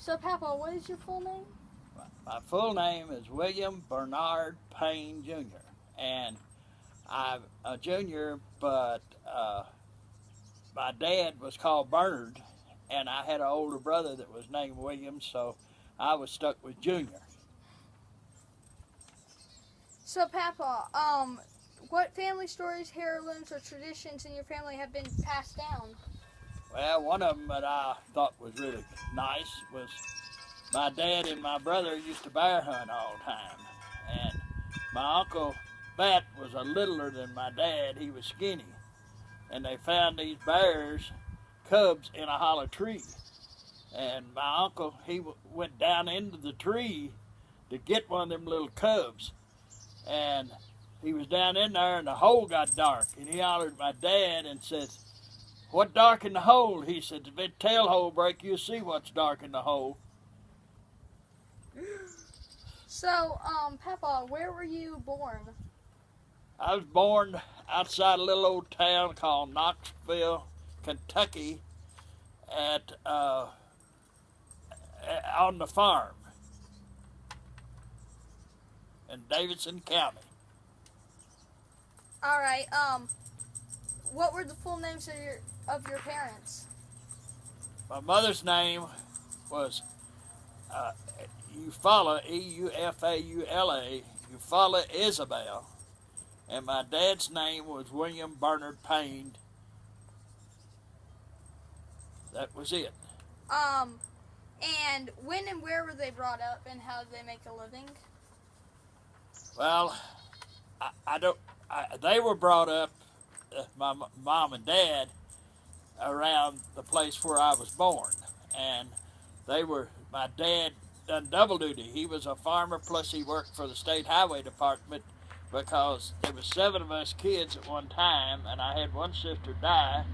So, Papa, what is your full name? My full name is William Bernard Payne Jr. And I'm a junior, but my dad was called Bernard, and I had an older brother that was named William, so I was stuck with Junior. So, Papa, what family stories, heirlooms, or traditions in your family have been passed down? Well, one of them that I thought was really nice was my dad and my brother used to bear hunt all the time. And my uncle Bat was a littler than my dad. He was skinny. And they found these bears, cubs, in a hollow tree. And my uncle, he went down into the tree to get one of them little cubs. And he was down in there and the hole got dark. And he hollered at my dad and says, "What dark in the hole?" He said, "If that tail hole break, you'll see what's dark in the hole." So, Papa, where were you born? I was born outside a little old town called Knoxville, Kentucky, on the farm in Davidson County. All right. What were the full names of your parents? My mother's name was Eufaula, Eufaula, Eufaula Isabel, and my dad's name was William Bernard Payne. That was it. And when and where were they brought up, and how did they make a living? Well, they were brought up, my mom and dad, around the place where I was born. And my dad done double duty. He was a farmer, plus he worked for the state highway department, because there was 7 of us kids at one time, and I had one sister die,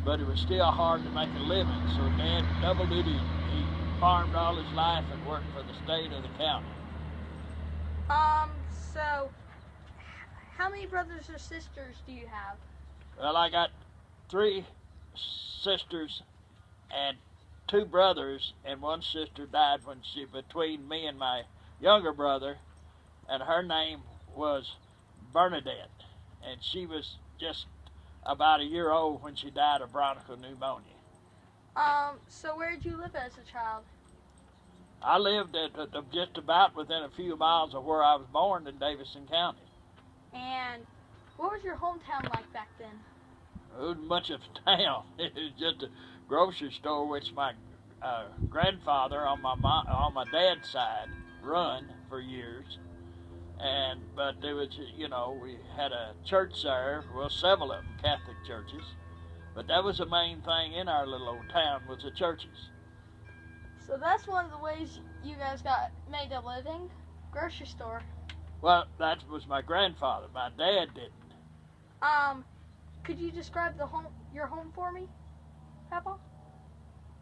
but it was still hard to make a living. So Dad double duty. He farmed all his life and worked for the state or the county. So how many brothers or sisters do you have? Well, I got 3 sisters and 2 brothers, and one sister died between me and my younger brother, and her name was Bernadette, and she was just about a year old when she died of bronchopneumonia. So where did you live as a child? I lived just about within a few miles of where I was born in Davidson County. And what was your hometown like back then? It wasn't much of a town. It was just a grocery store, which my grandfather on my dad's side run for years. But there was, we had a church there, well, several of them, Catholic churches. But that was the main thing in our little old town, was the churches. So that's one of the ways you guys made a living? Grocery store. Well, that was my grandfather. My dad didn't. Could you describe your home for me, Papa?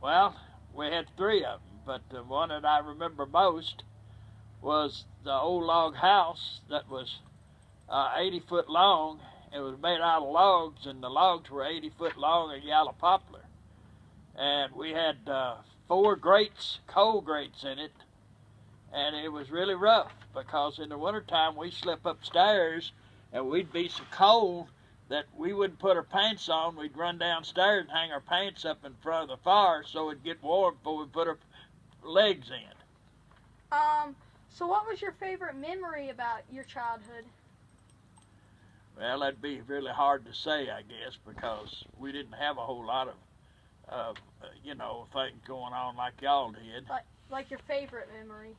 Well, we had 3 of them, but the one that I remember most was the old log house that was 80 foot long. It was made out of logs, and the logs were 80 foot long and yellow poplar. And we had 4 grates, coal grates in it, and it was really rough, because in the wintertime we slept upstairs, and we'd be so cold that we wouldn't put our pants on. We'd run downstairs and hang our pants up in front of the fire so it'd get warm before we put our legs in. So what was your favorite memory about your childhood? Well, that'd be really hard to say, I guess, because we didn't have a whole lot of things going on like y'all did. Like your favorite memory?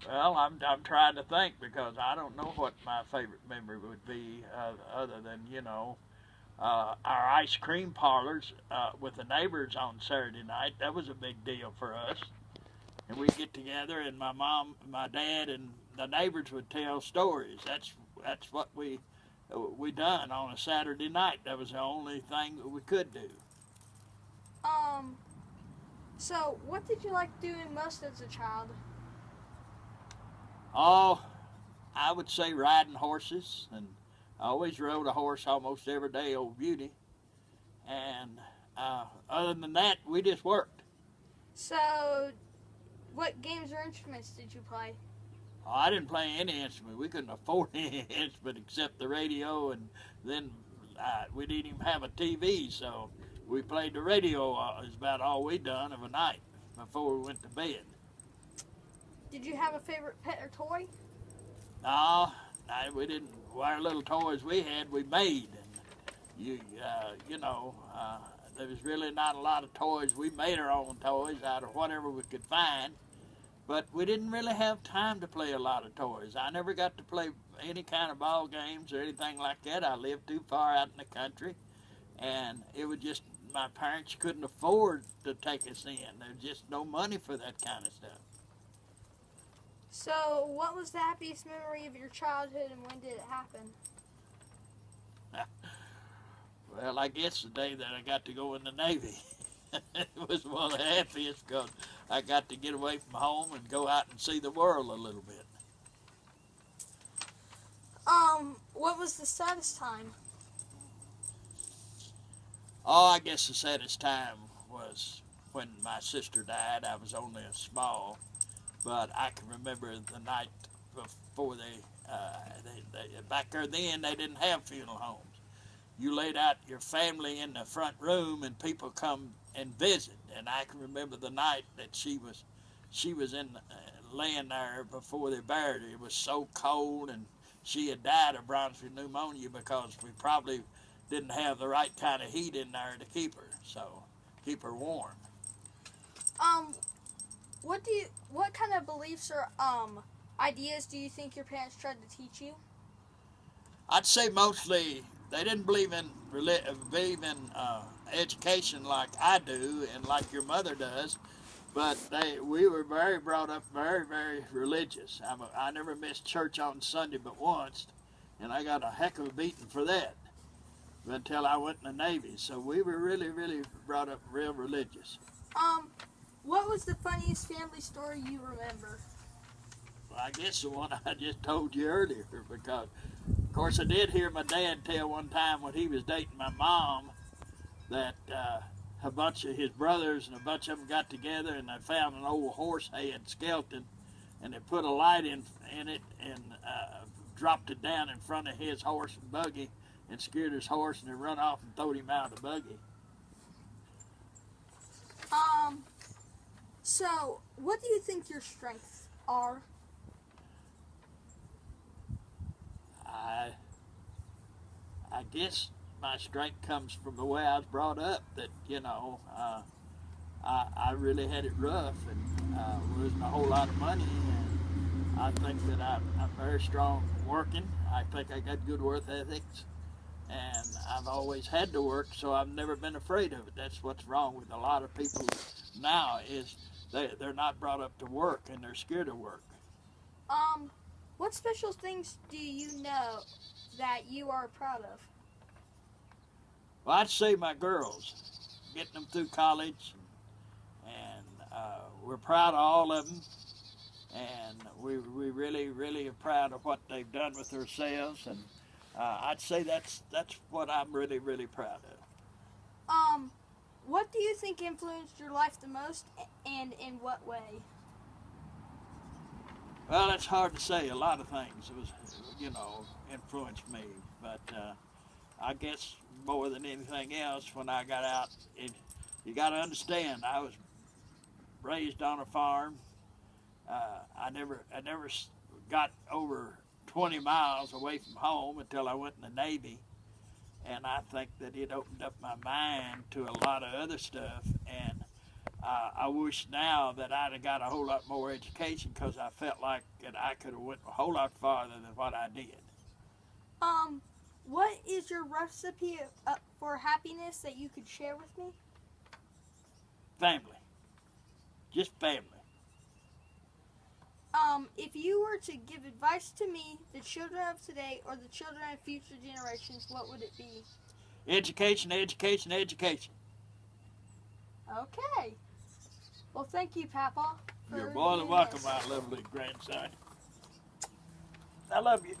Well, I'm trying to think, because I don't know what my favorite memory would be, other than, our ice cream parlors with the neighbors on Saturday night. That was a big deal for us. And we'd get together, and my mom, my dad, and the neighbors would tell stories. That's what we done on a Saturday night. That was the only thing that we could do. So what did you like doing most as a child? Oh, I would say riding horses, and I always rode a horse almost every day, old Beauty. And other than that, we just worked. So What games or instruments did you play? Oh, I didn't play any instrument. We couldn't afford any instrument except the radio, and then we didn't even have a TV, so we played the radio. Is about all we done of a night before we went to bed. Did you have a favorite pet or toy? No, we didn't. Our little toys we had, we made. There was really not a lot of toys. We made our own toys out of whatever we could find, but we didn't really have time to play a lot of toys. I never got to play any kind of ball games or anything like that. I lived too far out in the country, and it was just my parents couldn't afford to take us in. There's just no money for that kind of stuff. So, what was the happiest memory of your childhood, and when did it happen? Well, I guess the day that I got to go in the Navy. It was one of the happiest because I got to get away from home and go out and see the world a little bit. What was the saddest time? Oh, I guess the saddest time was when my sister died. I was only a small, but I can remember the night before back there then they didn't have funeral homes. You laid out your family in the front room and people come and visit. And I can remember the night that she was in laying there before they buried her. It was so cold, and she had died of bronchial pneumonia because we probably didn't have the right kind of heat in there to keep her warm. What kind of beliefs or ideas do you think your parents tried to teach you? I'd say mostly they didn't believe in education like I do and like your mother does, but we were brought up very, very religious. I never missed church on Sunday but once, and I got a heck of a beating for that until I went in the Navy. So we were really, really brought up real religious. What was the funniest family story you remember? Well, I guess the one I just told you earlier, because of course I did hear my dad tell one time when he was dating my mom that a bunch of his brothers and a bunch of them got together and they found an old horse head skeleton, and they put a light in it and dropped it down in front of his horse and buggy and scared his horse, and they run off and throwed him out of the buggy. So, what do you think your strengths are? I guess my strength comes from the way I was brought up. That I really had it rough and losing a whole lot of money. And I think that I'm very strong working. I think I got good work ethics, and I've always had to work, so I've never been afraid of it. That's what's wrong with a lot of people now is they're not brought up to work and they're scared of work. What special things do you know that you are proud of? Well, I'd say my girls, getting them through college, and we're proud of all of them, and we really, really are proud of what they've done with themselves, and I'd say that's what I'm really, really proud of. What do you think influenced your life the most, and in what way? Well, that's hard to say. A lot of things influenced me, but I guess more than anything else, when I got out, you got to understand, I was raised on a farm. I never got over 20 miles away from home until I went in the Navy, and I think that it opened up my mind to a lot of other stuff, and I wish now that I'd have got a whole lot more education, because I felt like that I could have went a whole lot farther than what I did. What is your recipe for happiness that you could share with me? Family. Just family. If you were to give advice to me, the children of today, or the children of future generations, what would it be? Education, education, education. Okay. Well, thank you, Papaw. You're more than welcome, my lovely grandson. I love you.